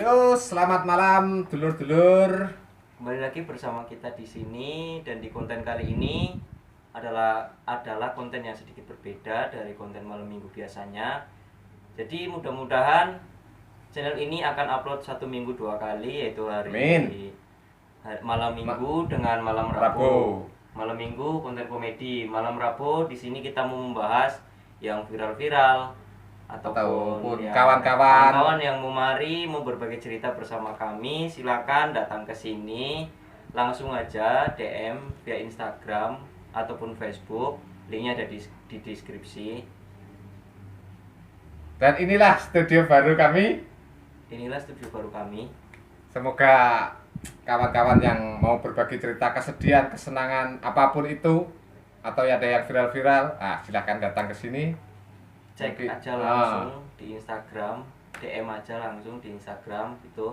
Halo, selamat malam dulur-dulur. Kembali lagi bersama kita di sini, dan di konten kali ini adalah konten yang sedikit berbeda dari konten malam minggu biasanya. Jadi mudah-mudahan channel ini akan upload 1 minggu 2 kali, yaitu malam minggu dengan malam Rabu. Malam minggu konten komedi, malam Rabu di sini kita mau membahas yang viral-viral ataupun kawan-kawan yang mau berbagi cerita bersama kami. Silakan datang ke sini, langsung aja DM via Instagram ataupun Facebook, linknya ada di deskripsi. Dan inilah studio baru kami. Semoga kawan-kawan yang mau berbagi cerita kesedihan, kesenangan apapun itu, atau ada yang viral-viral, silakan datang ke sini. Cek aja langsung di Instagram, DM aja langsung di Instagram gitu.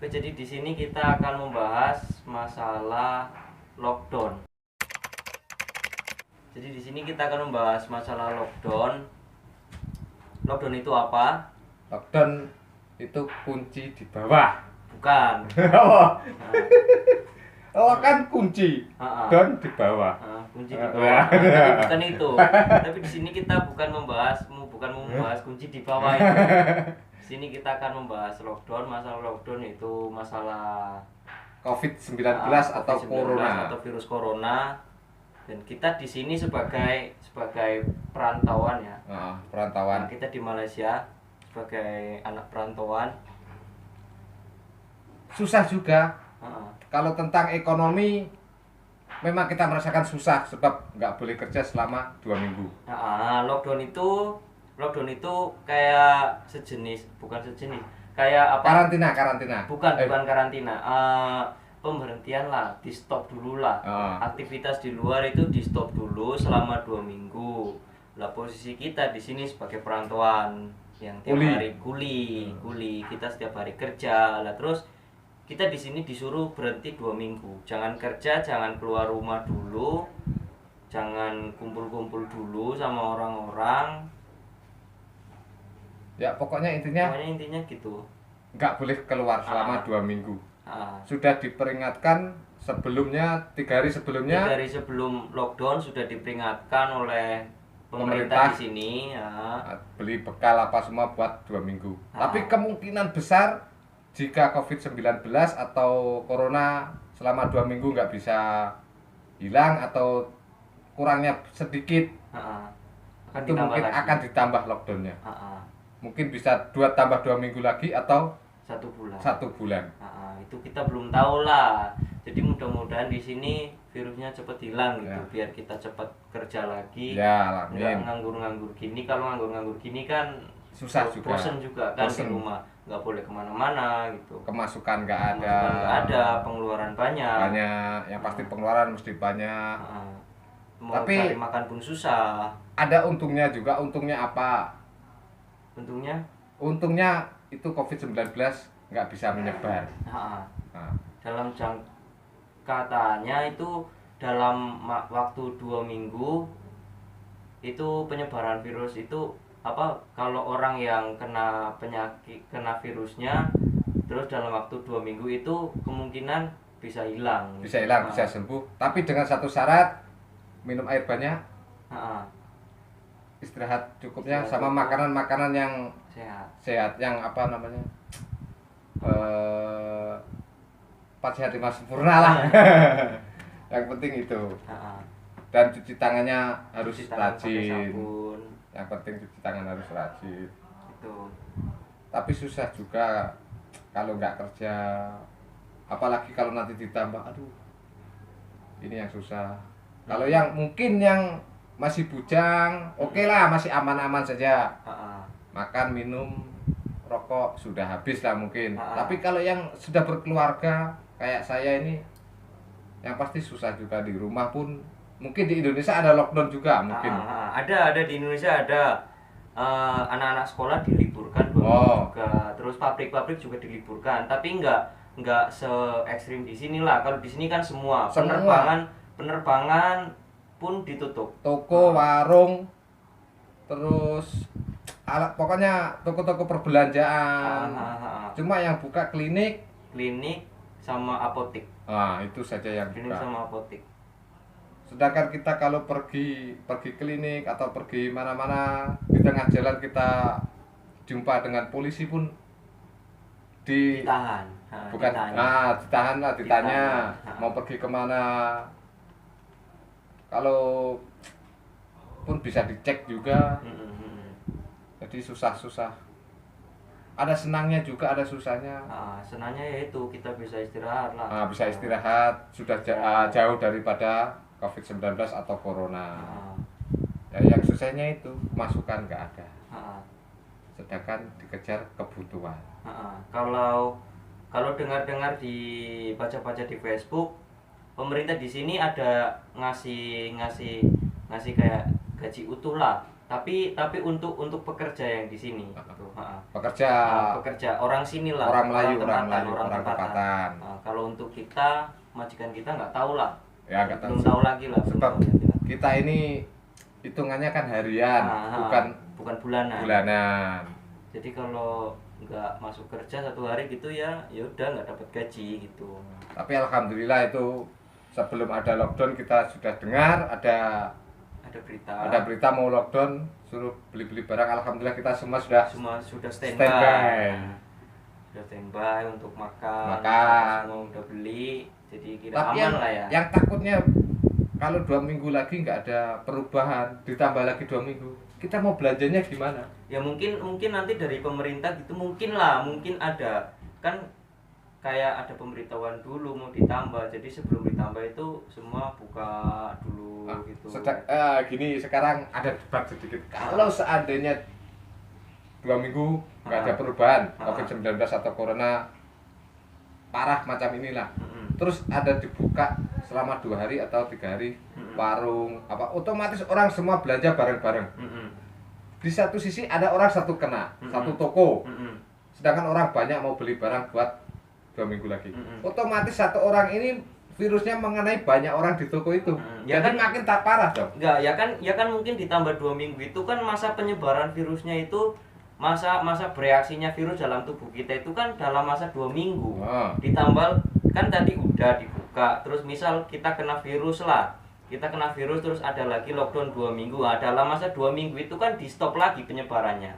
Oke, jadi di sini kita akan membahas masalah lockdown. Lockdown itu apa? Lockdown itu kunci di bawah. Bukan. Oh kan kunci. Don di bawah. Kunci di bawah. Tapi bukan itu. Tapi di sini kita bukan membahas kunci di bawah itu. Di sini kita akan membahas lockdown. Masalah lockdown itu masalah COVID-19 atau corona atau virus corona. Dan kita di sini sebagai perantauan ya. Perantauan. Nah, kita di Malaysia sebagai anak perantauan. Susah juga. Kalau tentang ekonomi, memang kita merasakan susah sebab nggak boleh kerja selama 2 minggu. Lockdown itu kayak kayak apa? Karantina. Bukan karantina. Pemberhentian lah, di stop dulu lah. Aktivitas di luar itu di stop dulu selama 2 minggu. Lah posisi kita di sini sebagai perantauan yang tiap hari kuli, kita setiap hari kerja. Lah terus kita di sini disuruh berhenti 2 minggu. Jangan kerja, jangan keluar rumah dulu, jangan kumpul-kumpul dulu sama orang-orang. Ya pokoknya intinya gitu. Nggak boleh keluar selama 2 minggu. Sudah diperingatkan sebelumnya, 3 hari sebelumnya. 3 hari sebelum lockdown sudah diperingatkan oleh pemerintah di sini. Beli bekal apa semua buat 2 minggu. Tapi kemungkinan besar jika COVID-19 atau Corona selama 2 minggu nggak bisa hilang atau kurangnya sedikit, itu mungkin lagi. Akan ditambah lockdownnya. Mungkin bisa 2 tambah 2 minggu lagi atau 1 bulan. Itu kita belum tahu lah. Jadi mudah-mudahan di sini virusnya cepat hilang gitu, biar kita cepat kerja lagi. Nggak nganggur-nganggur gini. Kalau nganggur-nganggur gini kan susah juga. Bosen juga kan di rumah, nggak boleh kemana-mana gitu. Kemasukan nggak ada, pengeluaran banyak. Yang pasti pengeluaran mesti banyak. Tapi cari makan pun susah. Ada untungnya juga. Untungnya apa? Untungnya itu COVID-19 nggak bisa menyebar. Dalam katanya itu dalam waktu 2 minggu itu penyebaran virus itu apa, kalau orang yang kena virusnya terus dalam waktu 2 minggu itu kemungkinan bisa hilang, bisa sembuh, tapi dengan satu syarat: minum air banyak, istirahat cukupnya, sama makanan yang sehat, yang apa namanya, 4 sehat 5 sempurna lah. Yang penting itu. Dan cuci tangannya harus rajin. Yang penting cuci tangan harus rajin. Tapi susah juga kalau nggak kerja, apalagi kalau nanti ditambah, ini yang susah. Kalau yang mungkin yang masih bujang, oke lah, masih aman-aman saja. Makan, minum, rokok sudah habis lah mungkin. Tapi kalau yang sudah berkeluarga kayak saya ini, yang pasti susah juga. Di rumah pun mungkin di Indonesia ada lockdown juga mungkin. Ada di Indonesia ada. Anak-anak sekolah diliburkan juga. Terus pabrik-pabrik juga diliburkan. Tapi nggak se ekstrim di sini lah. Kalau di sini kan semua. Penerbangan pun ditutup. Toko, warung, terus pokoknya toko-toko perbelanjaan. Cuma yang buka klinik sama apotek. Itu saja yang klinik buka. sama apotek. Sedangkan kita kalau pergi klinik atau pergi mana-mana, di tengah jalan kita jumpa dengan polisi pun ditahan. Ditahan lah, ditanya mau pergi kemana. Kalau pun bisa dicek juga. Jadi susah. Ada senangnya juga, ada susahnya. Senangnya yaitu kita bisa istirahat lah. Bisa istirahat, sudah jauh daripada COVID-19 atau Corona. Ya, yang susahnya itu masukan nggak ada. Sedangkan dikejar kebutuhan. Kalau dengar di baca-baca di Facebook, pemerintah di sini ada ngasih kayak gaji utuh lah. Tapi untuk pekerja yang di sini. Pekerja orang sini lah. Orang Melayu, orang tempatan. Kalau untuk kita, majikan kita nggak tahu lah. Ya, nggak tahu. Belum tahu lagi lah. Sebab kita ini hitungannya kan harian, bukan bulanan. Jadi kalau nggak masuk kerja 1 hari gitu ya udah nggak dapat gaji gitu. Tapi alhamdulillah itu sebelum ada lockdown kita sudah dengar ada berita mau lockdown, suruh beli barang. Alhamdulillah kita semua sudah standby. Sudah standby untuk makan. Semua udah beli, jadi kira aman lah ya. Yang takutnya kalau 2 minggu lagi nggak ada perubahan, ditambah lagi 2 minggu, kita mau belanjanya gimana? Ya mungkin nanti dari pemerintah gitu mungkin ada kan, kayak ada pemberitahuan dulu mau ditambah, jadi sebelum ditambah itu semua buka dulu gitu. Gini, sekarang ada debat sedikit. Kalau seandainya 2 minggu nggak ada perubahan, COVID-19 atau Corona parah macam inilah, terus ada dibuka selama 2 hari atau 3 hari warung otomatis orang semua belanja bareng-bareng. Di satu sisi ada orang satu kena, satu toko, sedangkan orang banyak mau beli barang buat 2 minggu lagi. Otomatis satu orang ini virusnya mengenai banyak orang di toko itu. Ya jadi kan, makin tak parah dong. Enggak, ya kan mungkin ditambah 2 minggu itu kan masa penyebaran virusnya itu, masa bereaksinya virus dalam tubuh kita itu kan dalam masa 2 minggu. Ditambah kan tadi udah dibuka, terus misal kita kena virus terus ada lagi lockdown 2 minggu. Dalam masa 2 minggu itu kan di stop lagi penyebarannya.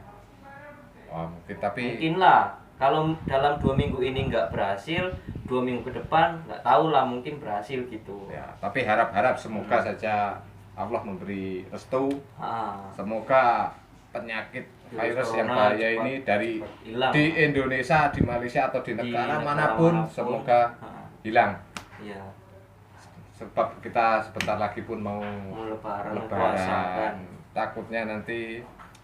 Mungkin lah. Kalau dalam 2 minggu ini nggak berhasil, 2 minggu ke depan nggak tahu lah, mungkin berhasil gitu. Ya, tapi harap semoga saja Allah memberi restu. Semoga penyakit virus yang bahaya ini di Indonesia, di Malaysia atau di negara manapun semoga hilang. Iya. Sebab kita sebentar lagi pun mau lebaran. Takutnya nanti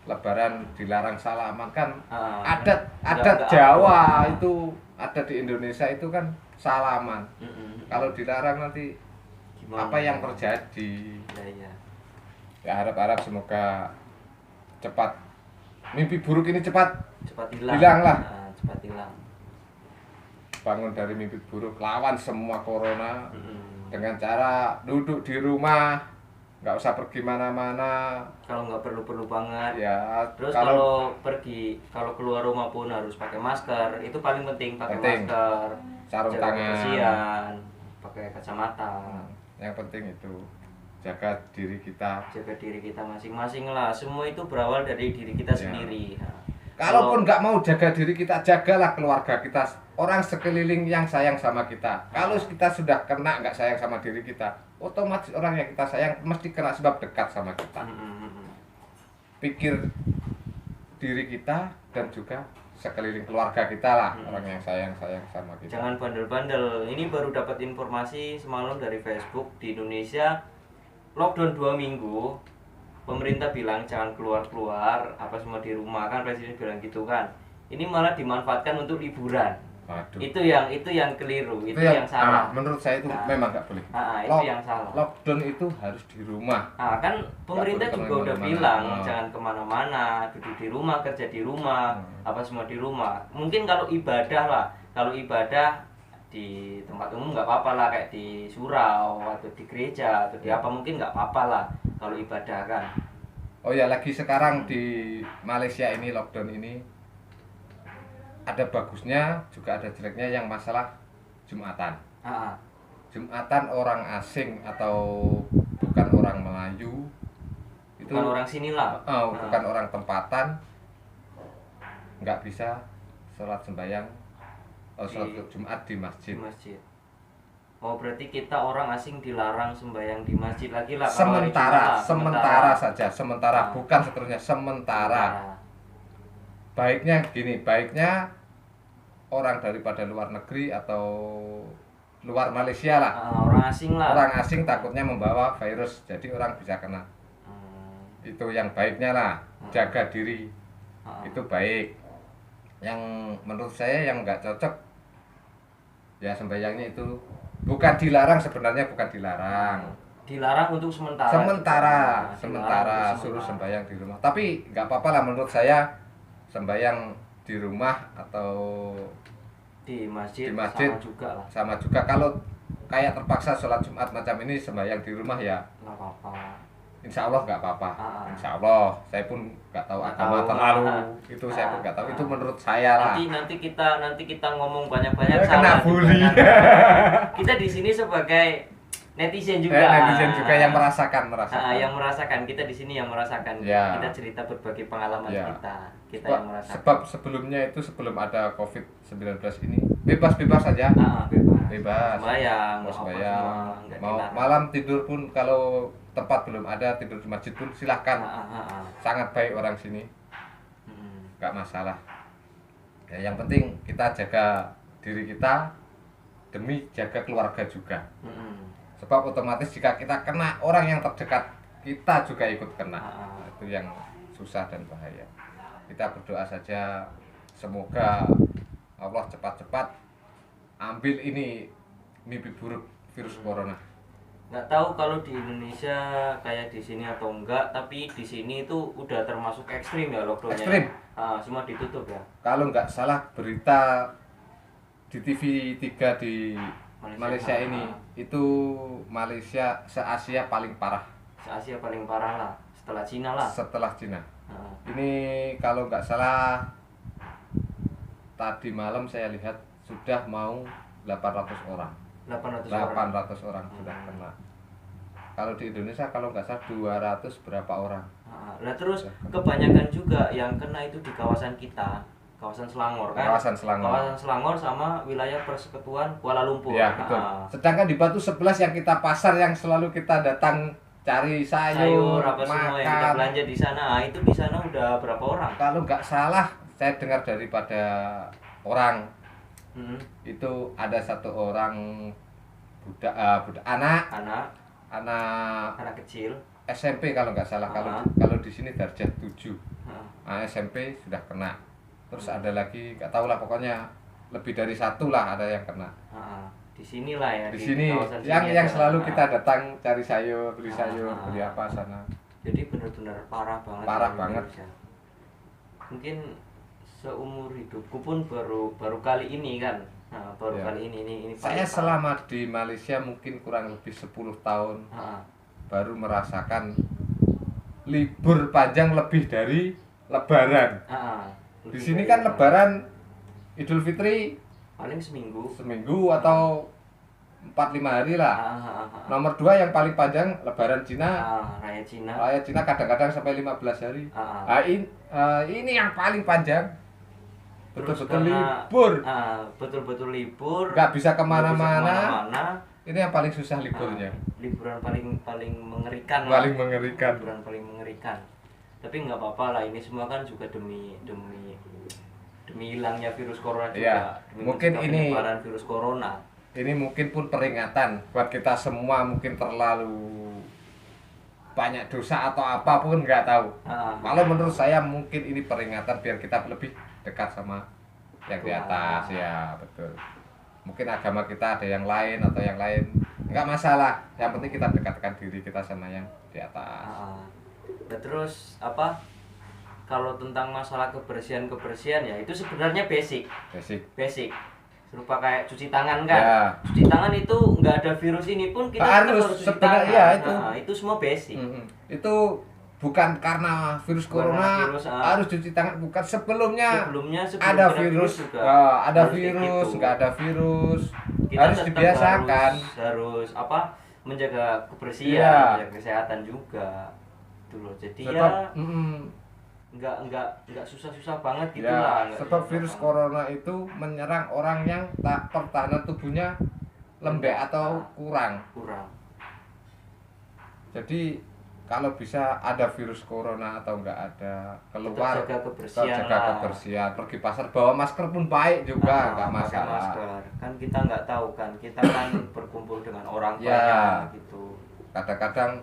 Lebaran dilarang salaman kan. Adat Jawa itu, ada di Indonesia itu kan salaman. Kalau dilarang nanti gimana, apa yang terjadi? Ya harap semoga cepat mimpi buruk ini cepat hilang lah. Cepat hilang. Bangun dari mimpi buruk, lawan semua corona dengan cara duduk di rumah, nggak usah pergi mana-mana kalau nggak perlu banget ya. Terus kalau keluar rumah pun harus pakai masker, itu paling penting. Masker, sarung tangan, kebersihan, pakai kacamata. Yang penting itu jaga diri kita masing-masing lah. Semua itu berawal dari diri kita sendiri. Kalaupun nggak mau jaga diri kita, jagalah keluarga kita, orang sekeliling yang sayang sama kita. Kalau kita sudah kena nggak sayang sama diri kita, otomatis orang yang kita sayang mesti kena sebab dekat sama kita. Pikir diri kita dan juga sekeliling keluarga kita lah, orang yang sayang sama kita. Jangan bandel-bandel. Ini baru dapat informasi semalam dari Facebook, di Indonesia lockdown 2 minggu. Pemerintah bilang jangan keluar-keluar, semua di rumah, kan presiden bilang gitu kan. Ini malah dimanfaatkan untuk liburan. Waduh. Itu yang keliru, itu yang salah. Menurut saya itu memang nggak boleh. Itu yang salah. Lockdown itu harus di rumah. Kan pemerintah juga udah bilang jangan kemana-mana, duduk di rumah, kerja di rumah, semua di rumah. Mungkin kalau ibadah di tempat umum nggak apa-apa lah, kayak di surau atau di gereja atau di mungkin nggak apa-apa lah kalau ibadah kan. Oh ya, lagi sekarang di Malaysia ini lockdown ini ada bagusnya juga ada jeleknya yang masalah Jumatan. Jumatan orang asing atau bukan orang Melayu itu bukan orang sini lah. Bukan orang tempatan nggak bisa sholat sembahyang sholat Jumat di masjid. Oh berarti kita orang asing dilarang sembahyang di masjid lagi lah. Sementara saja, bukan seterusnya, sementara. Baiknya gini, baiknya orang daripada luar negeri atau luar Malaysia lah. Orang asing lah. Orang asing takutnya membawa virus, jadi orang bisa kena. Itu yang baiknya lah, jaga diri. Itu baik. Yang menurut saya yang nggak cocok ya sembahyangnya itu bukan dilarang, sebenarnya bukan dilarang. Dilarang untuk sementara. Sementara suruh sembahyang di rumah. Tapi nggak apa-apa lah menurut saya sembahyang di rumah atau di masjid sama juga. Kalau kayak terpaksa sholat Jumat macam ini sembahyang di rumah ya nggak apa-apa. Insya Allah nggak apa-apa. Insya Allah, saya pun nggak tahu agama terlalu itu saya pun nggak tahu. Itu menurut saya lah. Nanti kita ngomong banyak-banyak kena bully. Kita di sini sebagai netizen juga. Yang merasakan. Yang merasakan, kita di sini yang merasakan. Ya. Kita cerita berbagi pengalaman kita yang merasakan. Sebab sebelumnya itu sebelum ada COVID-19 ini bebas saja. Bebas. Sembahyang. Mau malam tidur pun kalau tempat belum ada, tidur di masjid pun silahkan. Sangat baik orang sini. Nggak masalah. Ya, yang penting kita jaga diri kita demi jaga keluarga juga. Sebab otomatis jika kita kena, orang yang terdekat kita juga ikut kena. Itu yang susah dan bahaya. Kita berdoa saja semoga Allah cepat-cepat ambil ini mimpi buruk virus corona. Nggak tahu kalau di Indonesia kayak di sini atau enggak, tapi di sini itu udah termasuk ekstrim ya lockdownnya. Ekstrim. Semua ditutup ya. Kalau nggak salah berita di TV 3 di Malaysia ini itu Malaysia se-Asia paling parah. Se-Asia paling parah lah, setelah Cina lah. Setelah Cina. Ini kalau nggak salah tadi malam saya lihat sudah mau 800 orang. 800 orang sudah kena. Kalau di Indonesia kalau nggak salah 200 berapa orang. Nah terus kebanyakan juga yang kena itu di kawasan kita, kawasan Selangor kan? Kawasan Selangor sama wilayah Persekutuan Kuala Lumpur. Ya betul. Sedangkan di Batu 11 yang kita pasar yang selalu kita datang cari sayur apa semua yang kita belanja di sana, itu di sana udah berapa orang? Kalau nggak salah saya dengar daripada orang itu ada satu orang budak anak kecil SMP kalau nggak salah. Kalau di sini darjah 7 SMP sudah kena. Terus ada lagi nggak tahu lah, pokoknya lebih dari satu lah ada yang kena. Di sini lah ya. Di sini yang selalu kita datang cari sayur, beli sayur, beli apa sana. Jadi benar-benar parah banget. Parah banget. Mungkin seumur hidupku pun baru kali ini kan. Kali ini saya selama di Malaysia mungkin kurang lebih 10 tahun baru merasakan libur panjang lebih dari Lebaran. Di sini kan Lebaran Idul Fitri paling seminggu atau 4-5 hari lah. Nomor 2 yang paling panjang Lebaran Cina. Raya Cina kadang-kadang sampai 15 hari. Ini yang paling panjang. Betul-betul libur. Betul-betul libur. Nggak bisa kemana-mana. Ini yang paling susah liburnya. Liburan paling mengerikan. Liburan paling mengerikan. Tapi nggak apa-apa lah, ini semua kan juga demi hilangnya virus corona juga. Ya, mungkin ini penyebaran virus corona. Ini mungkin pun peringatan buat kita semua, mungkin terlalu banyak dosa atau apapun nggak tahu. Kalau menurut saya mungkin ini peringatan biar kita lebih dekat sama yang di atas. Ya betul. Mungkin agama kita ada yang lain atau yang lain, nggak masalah. Yang penting kita dekatkan diri kita sama yang di atas. Nah, terus apa? Kalau tentang masalah kebersihan ya itu sebenarnya basic. Serupa kayak cuci tangan kan. Ya. Cuci tangan itu nggak ada virus ini pun kita harus cuci tangan. Ya, itu semua basic. Itu bukan karena virus corona harus cuci tangan, bukan. Sebelumnya ada virus juga. Ada virus, nggak ada virus. Kita harus dibiasakan. Harus apa? Menjaga kebersihan, menjaga kesehatan juga. Itu loh. Jadi tetap, ya enggak susah-susah banget gitu lah. Sebab virus corona itu menyerang orang yang pertahanan tubuhnya lembek atau kurang. Jadi kalau bisa ada virus corona atau enggak ada, keluar jaga kebersihan, pergi pasar bawa masker pun baik juga, enggak masalah. Masker. Kan kita enggak tahu kan, kita kan berkumpul dengan orang banyak gitu. Kadang-kadang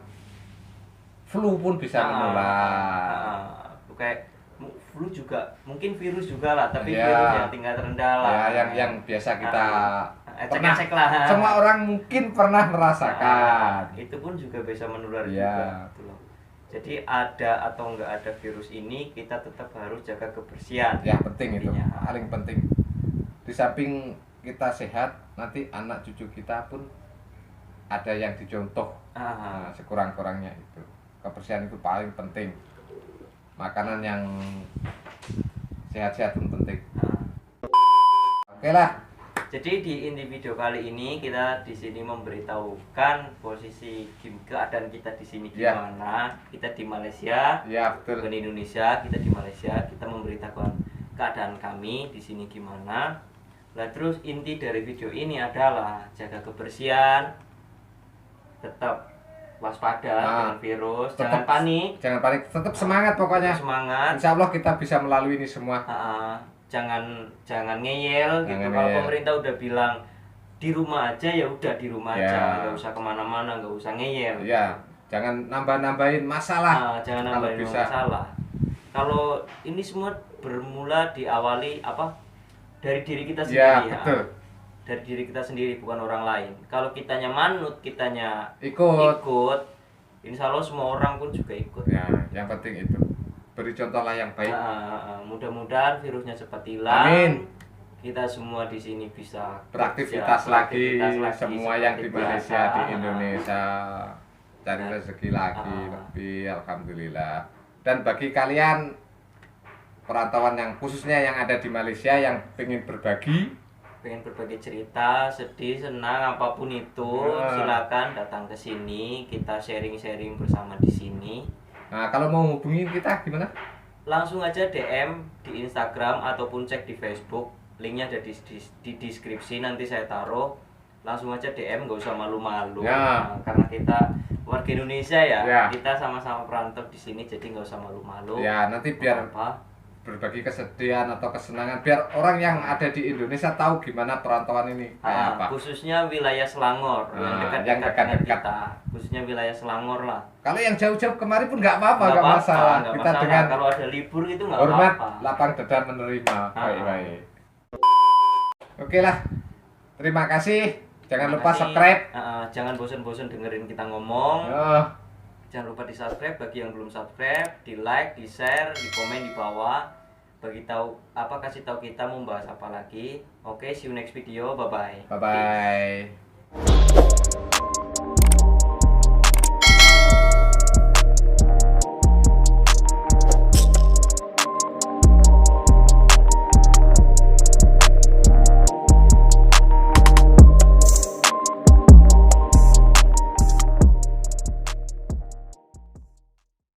flu pun bisa menular. Kayak flu juga, mungkin virus juga lah, tapi virus yang tingkat rendah lah. Yang biasa kita cek lah. Semua orang mungkin pernah merasakan. Itu pun juga bisa menular juga. Gitu loh. Jadi ada atau enggak ada virus ini, kita tetap harus jaga kebersihan. Ya penting itu, paling penting. Di samping kita sehat, nanti anak cucu kita pun ada yang dicontoh. Nah, sekurang-kurangnya itu. Kebersihan itu paling penting. Makanan yang sehat-sehat pun penting. Oke lah. Jadi di inti video kali ini kita di sini memberitahukan posisi keadaan kita di sini gimana. Kita di Malaysia, betul. Bukan di Indonesia, kita di Malaysia. Kita memberitahukan keadaan kami di sini gimana. Lah terus inti dari video ini adalah jaga kebersihan, tetap waspada dengan virus, jangan panik, tetap semangat pokoknya. Insya Allah kita bisa melalui ini semua. Jangan ngeyel gitu. Kalau pemerintah udah bilang di rumah aja, ya udah di rumah aja, nggak usah kemana-mana, nggak usah ngeyel. Jangan nambah-nambahin masalah. Jangan nambahin masalah. Kalau ini semua bermula diawali dari diri kita sendiri. Betul. Dari diri kita sendiri, bukan orang lain. Kalau kitanya manut, kitanya ikut, insya Allah semua orang pun juga ikut. Yang penting itu. Beri contohlah yang baik. Mudah-mudahan virusnya cepat hilang. Amin. Kita semua di sini bisa beraktivitas lagi. Semua yang di Malaysia, di Indonesia cari rezeki lagi lebih, alhamdulillah. Dan bagi kalian perantauan yang khususnya yang ada di Malaysia yang pengen berbagi cerita, sedih, senang, apapun itu, silakan datang ke sini. Kita sharing-sharing bersama di sini. Nah, kalau mau hubungin kita gimana? Langsung aja DM di Instagram ataupun cek di Facebook. Linknya ada di deskripsi, nanti saya taruh. Langsung aja DM, nggak usah malu-malu. Karena kita warga Indonesia kita sama-sama perantau di sini, jadi nggak usah malu-malu. Nanti biar berbagi kesedihan atau kesenangan, biar orang yang ada di Indonesia tahu gimana perantauan ini kayak apa. Khususnya wilayah Selangor yang dekat-dekat dengan kita. Khususnya wilayah Selangor lah. Kalau yang jauh-jauh kemari pun nggak apa-apa, nggak masalah. Kita dengan kalau ada libur itu nggak hormat, apa-apa. lapang dada menerima. Baik-baik. Oke lah. Terima kasih. Jangan lupa subscribe. Jangan bosan-bosan dengerin kita ngomong. Jangan lupa di subscribe bagi yang belum subscribe, di like, di share, di komen di bawah. Kasih tahu kita mau bahas apa lagi. Oke, see you next video. Bye bye.